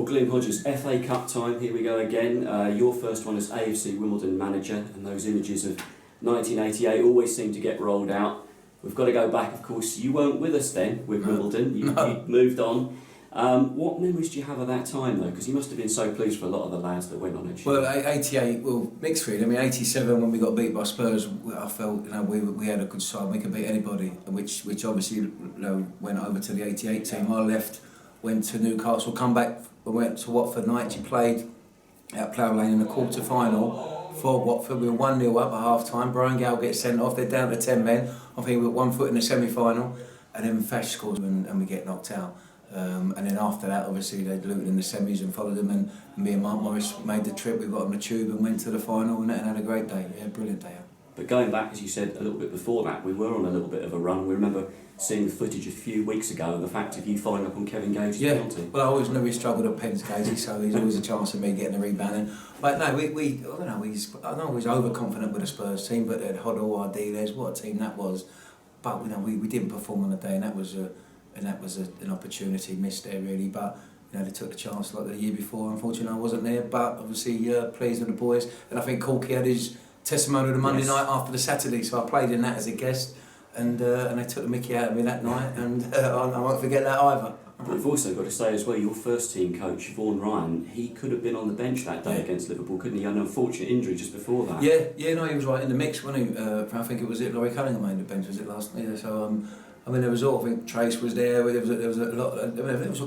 Glyn Hodges, FA Cup time, here we go again. Your first one as AFC Wimbledon manager, and those images of 1988 always seem to get rolled out. We've got to go back, of course. You weren't with us then with Wimbledon, you moved on. What memories do you have of that time though? Because you must have been so pleased for a lot of the lads that went on it. Well, 88, well, mixed really. I mean, 87 when we got beat by Spurs, I felt we had a good side. We could beat anybody, which obviously went over to the 88 team. I left, went to Newcastle, come back, went to Watford. Night he played at Plough Lane in the quarter final for Watford. We were 1-0 up at half time. Brian Gale gets sent off. They're down to 10 men. I think we were 1 foot in the semi final, and then Fash scores and we get knocked out. And then after that, obviously, they'd Luton in the semis and followed them, and me and Mark Morris made the trip. We got on the tube and went to the final and had a great day. Yeah, brilliant day. But going back, as you said, a little bit before that, we were on a little bit of a run. We remember seeing the footage a few weeks ago of the fact of you following up on Kevin Gage's penalty. Well, I always knew he struggled at pens, Gagey, so there's always a chance of me getting a rebound. But no, I know he's overconfident with the Spurs team, but they had Hoddle, Ardiles, what a team that was. But we didn't perform on the day, and that was an opportunity missed there really. But they took the chance like the year before. Unfortunately, I wasn't there, but obviously pleased with the boys. And I think Corky had his testimonial the Monday night after the Saturday, so I played in that as a guest, and they took the mickey out of me that night, and I won't forget that either. But we've also got to say as well, your first team coach, Vaughan Ryan, he could have been on the bench that day against Liverpool, couldn't he? He had an unfortunate injury just before that. Yeah, no, he was right in the mix, wasn't he? I think it was Laurie Cunningham made the bench, was it last year? So I mean, there was all. I think Trace was there. There was a lot. There was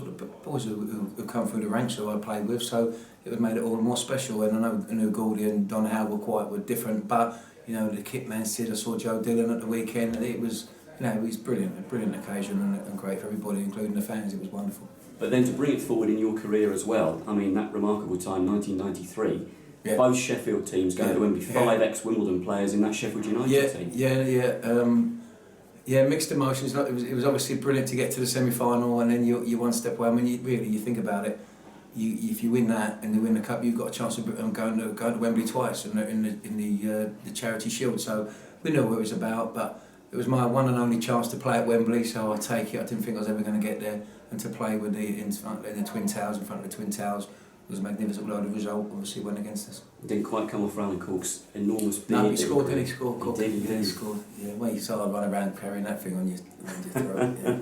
boys who come through the ranks who I played with, so it made it all more special. And I know Goldie and Don Howe were different, but the kit man Sid. I saw Joe Dillon at the weekend, and it was brilliant, a brilliant occasion, and great for everybody, including the fans. It was wonderful. But then to bring it forward in your career as well, I mean that remarkable time, 1993. Yeah. Both Sheffield teams going to Wembley. 5 ex-Wimbledon players in that Sheffield United team. Yeah, mixed emotions. It was obviously brilliant to get to the semi-final, and then you're one step away. I mean, you think about it. If you win that and you win the cup, you've got a chance of going to Wembley twice in the Charity Shield. So we know what it was about, but it was my one and only chance to play at Wembley. So I take it. I didn't think I was ever going to get there, and to play with in the Twin Towers, in front of the Twin Towers, was magnificent. Although the result obviously went against us. Didn't quite come off Roland Cork's enormous beard. No, he scored, didn't he? He scored. He did. He scored. Yeah, well, you saw I run around carrying that thing on your throat. Yeah.